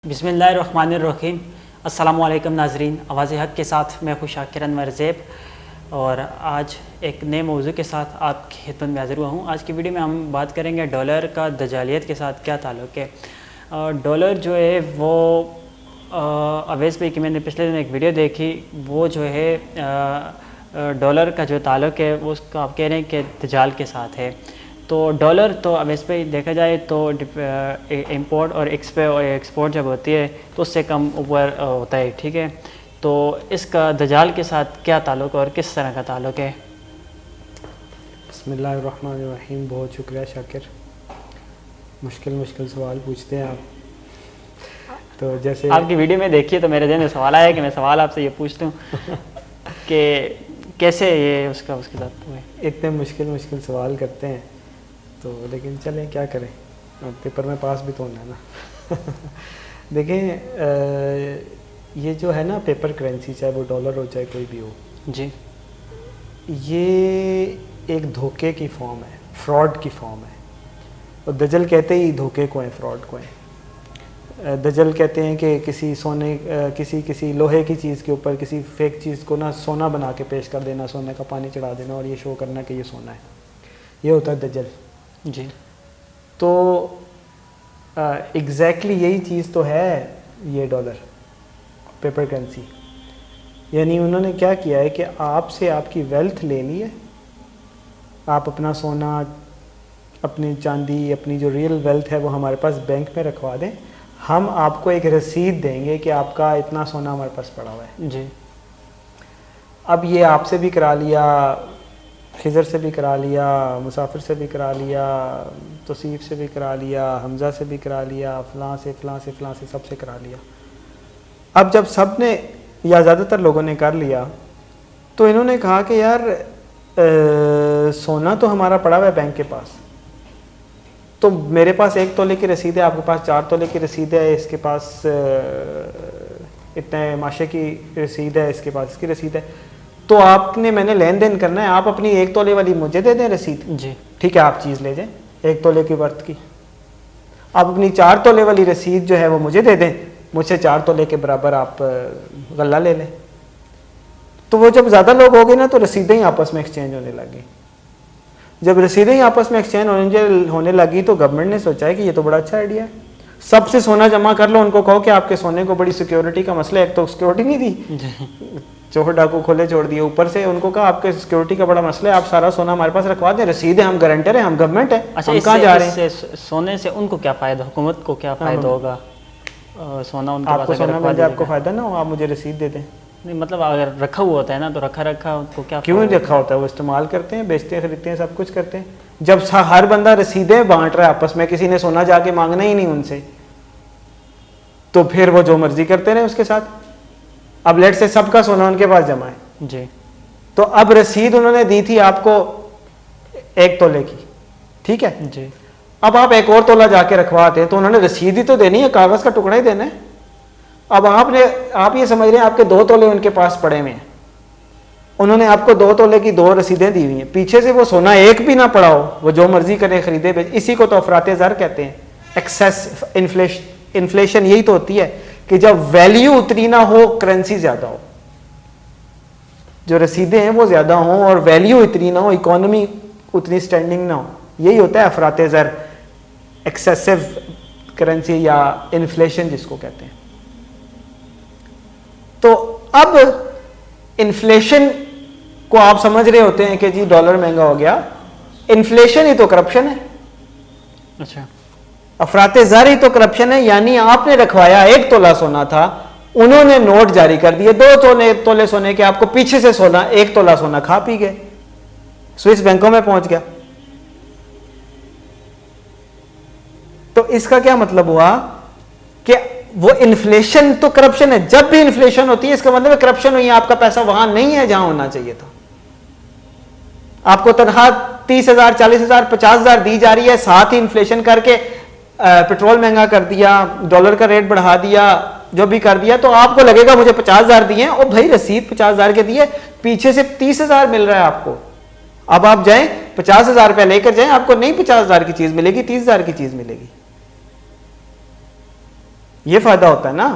बिस्मिल्लाहिर्रहमानिर्रहीम। अस्सलामुअलैकुम नाज़रीन, आवाज़ हक़ के साथ मैं खुश शाकिर अनवर ज़ैब और आज एक नए मौजू के साथ आपकी खिदमत में हाज़िर हुआ हूँ। आज की वीडियो में हम बात करेंगे डॉलर का दजालियत के साथ क्या ताल्लुक़ है। डॉलर जो है वो अवैस भाई की मैंने पिछले दिन एक वीडियो देखी, वो जो है डॉलर का जो ताल्लुक़ है वो उसका आप कह रहे हैं कि दजाल के साथ है। तो डॉलर तो अवैस भाई देखा जाए तो इंपोर्ट और एक्सपोर्ट जब होती है तो उससे कम ऊपर होता है, ठीक है। तो इसका दजाल के साथ क्या ताल्लुक़ और किस तरह का ताल्लुक़ है? बिस्मिल्लाहिर्रहमानिर्रहीम। बहुत शुक्रिया शाकिर, मुश्किल सवाल पूछते हैं आप। तो जैसे आपकी वीडियो में देखिए तो मेरे जहन में सवाल आया कि मैं सवाल आपसे ये पूछ लूँ कि कैसे ये उसके साथ हुए। इतने मुश्किल सवाल करते हैं तो लेकिन चलें क्या करें, पेपर में पास भी तो होना है ना। देखें, ये जो है ना पेपर करेंसी, चाहे वो डॉलर हो चाहे कोई भी हो जी, ये एक धोखे की फॉर्म है, फ्रॉड की फॉर्म है। और दजल कहते ही धोखे को है, फ्रॉड को है। दजल कहते हैं कि किसी सोने किसी लोहे की चीज़ के ऊपर किसी फेक चीज़ को ना सोना बना के पेश कर देना, सोने का पानी चढ़ा देना और ये शो करना कि ये सोना है, ये होता है दजल जी। तो एग्जैक्टली यही चीज़ तो है ये डॉलर पेपर करेंसी। यानी उन्होंने क्या किया है कि आपसे आपकी वेल्थ ले ली है, आप अपना सोना, अपनी चांदी, अपनी जो रियल वेल्थ है वो हमारे पास बैंक में रखवा दें, हम आपको एक रसीद देंगे कि आपका इतना सोना हमारे पास पड़ा हुआ है जी। अब ये आपसे भी करा लिया, खिज़र से भी करा लिया, मुसाफिर से भी करा लिया, तौसीफ़ से भी करा लिया, हमज़ा से भी करा लिया, फ़लाँ से सबसे करा लिया। अब जब सब ने या ज़्यादातर लोगों ने कर लिया तो इन्होंने कहा कि यार सोना तो हमारा पड़ा हुआ है बैंक के पास, तो मेरे पास 1 तोले की रसीद है, आपके पास 4 तोले की रसीद है, इसके पास इतने माशे की रसीद है, इसके पास इसकी रसीद है, तो आपने मैंने लेन देन करना है, आप अपनी 1 तोले वाली मुझे दे दें रसीद, जी ठीक है, आप चीज़ ले जाएं 1 तोले की वर्थ की। आप अपनी 4 तोले वाली रसीद जो है वो मुझे दे दें, मुझसे 4 तोले के बराबर आप गल्ला ले लें। तो वो जब ज़्यादा लोग हो गए ना तो रसीदें ही आपस में एक्सचेंज होने लगी। जब रसीदें ही आपस में एक्सचेंज होने लगी तो गवर्नमेंट ने सोचा है कि ये तो बड़ा अच्छा आइडिया है, सबसे सोना जमा कर लो, उनको कहो कि आपके सोने को बड़ी सिक्योरिटी का मसला है, एक तो सिक्योरिटी नहीं दी, चोर डाकू खोले छोड़ दिए, ऊपर से उनको कहा आपके सिक्योरिटी का बड़ा मसला है, आप सारा सोना हमारे पास रखवा दें, रसीद है, हम गारंटर हैं, हम गवर्नमेंट है। अच्छा, हम कहाँ जा रहे हैं? सोने से उनको क्या फ़ायदा, हुकूमत को क्या फ़ायदा होगा? सोना उनके आपको पास सोना मिल जाए, आपको फ़ायदा ना हो, आप मुझे रसीद दे दें। नहीं, मतलब अगर रखा हुआ होता है ना तो रखा उनको क्या क्यों रखा होता है? वो इस्तेमाल करते हैं, बेचते हैं, खरीदते हैं, सब कुछ करते हैं। जब हर बंदा रसीदें बांट रहा है आपस में, किसी ने सोना जाके मांगना ही नहीं उनसे, तो फिर वो जो मर्जी करते रहे उसके साथ। अब लेट से सबका सोना उनके पास जमा है जी, तो अब रसीद उन्होंने दी थी आपको 1 तोले की, ठीक है जी। अब आप 1 और तोला जाके रखवाते हैं तो उन्होंने रसीद ही तो देनी है, कागज का टुकड़ा ही देना है। अब आप ये समझ रहे हैं आपके 2 तोले उनके पास पड़े हुए हैं, उन्होंने आपको 2 तोले की 2 रसीदें दी हुई हैं, पीछे से वो सोना एक भी ना पड़ा हो, वो जो मर्जी करें खरीदे बेच। इसी को तो अफराते ज़र कहते हैं, एक्सेस इन्फ्लेशन यही तो होती है कि जब वैल्यू उतनी ना हो, करेंसी ज़्यादा हो, जो रसीदें हैं वो ज़्यादा हों और वैल्यू इतनी ना हो, इकोनॉमी उतनी स्टैंडिंग ना हो, यही होता है अफराते ज़र, एक्सेसिव करेंसी या इन्फ्लेशन जिसको कहते हैं। तो अब इन्फ्लेशन को आप समझ रहे होते हैं कि जी डॉलर महंगा हो गया, इन्फ्लेशन ही तो करप्शन है। अच्छा, अफराते ज़र ही तो करप्शन है। यानी आपने रखवाया 1 तोला सोना था, उन्होंने नोट जारी कर दिए 2 तोले सोने के, आपको पीछे से सोना 1 तोला सोना खा पी गए, स्विस बैंकों में पहुंच गया। तो इसका क्या मतलब हुआ कि वो इन्फ्लेशन तो करप्शन है। जब भी इन्फ्लेशन होती है इसका मतलब करप्शन हुई है, आपका पैसा वहां नहीं है जहां होना चाहिए था। आपको तनख्वाह 30,000, 40,000, 50,000 दी जा रही है, साथ ही इन्फ्लेशन करके पेट्रोल महंगा कर दिया, डॉलर का रेट बढ़ा दिया, जो भी कर दिया, तो आपको लगेगा मुझे 50,000 दिए और भाई रसीद 50,000 के दिए, पीछे से 30,000 मिल रहा है आपको। अब आप जाएं 50,000 रुपया लेकर जाएं, आपको नहीं 50,000 की चीज मिलेगी, 30,000 की चीज मिलेगी। ये फायदा होता है ना।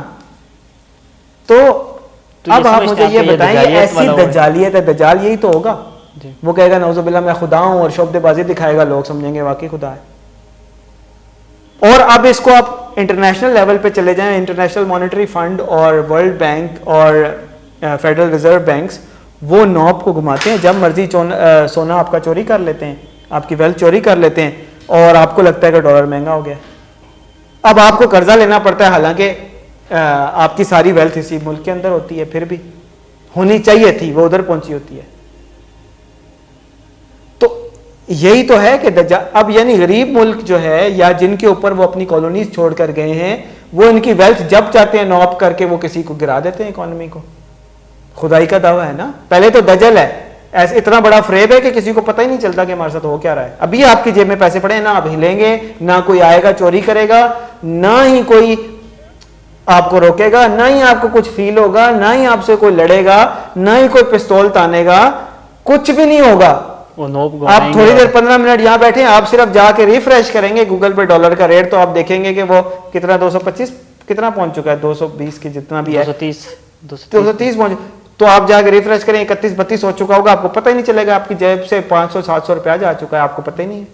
तो ये अब आप समझते मुझे हैं ये कि ये बताएं, दजालियत ऐसी वाला वो है। दज्जालियत है, दज्जाल यही तो होगा। जी। वो कहेगा नौजुबिल्ला मैं खुदा हूं और शोबदेबाजी दिखाएगा, लोग समझेंगे वाकई खुदा है। और अब इसको आप इंटरनेशनल लेवल पे चले जाएं, इंटरनेशनल मॉनेटरी फंड और वर्ल्ड बैंक और फेडरल रिजर्व बैंक्स वो नॉब को घुमाते हैं, जब मर्जी सोना आपका चोरी कर लेते हैं, आपकी वेल्थ चोरी कर लेते हैं, और आपको लगता है कि डॉलर महंगा हो गया। अब आपको कर्जा लेना पड़ता है, हालांकि आपकी सारी वेल्थ इसी मुल्क के अंदर होती है, फिर भी होनी चाहिए थी, वो उधर पहुंची होती है। तो यही तो है कि अब यानी गरीब मुल्क जो है, या जिनके ऊपर वो अपनी कॉलोनीज छोड़ कर गए हैं, वो इनकी वेल्थ जब चाहते हैं नॉप करके वो किसी को गिरा देते हैं इकोनॉमी को। खुदाई का दावा है ना। पहले तो दजल है, ऐसे इतना बड़ा फ्रेब है कि किसी को पता ही नहीं चलता कि हमारे साथ हो क्या रहा है। अभी आपकी जेब में पैसे पड़े हैं, ना आप हिलेंगे, ना कोई आएगा चोरी करेगा, ना ही कोई आपको रोकेगा, ना ही आपको कुछ फील होगा, ना ही आपसे कोई लड़ेगा, ना ही कोई पिस्तौल तानेगा, कुछ भी नहीं होगा। वो नोब आप थोड़ी देर 15 मिनट यहां बैठे, आप सिर्फ जाके रिफ्रेश करेंगे गूगल पे डॉलर का रेट, तो आप देखेंगे कि वो कितना 225 कितना पहुंच चुका है, 220 की जितना भी है, 230 पहुंच। तो आप जाके रिफ्रेश करें 31-32 हो चुका होगा, आपको पता ही नहीं चलेगा, आपकी जेब से 500-700 रुपया जा चुका है, आपको पता ही नहीं है।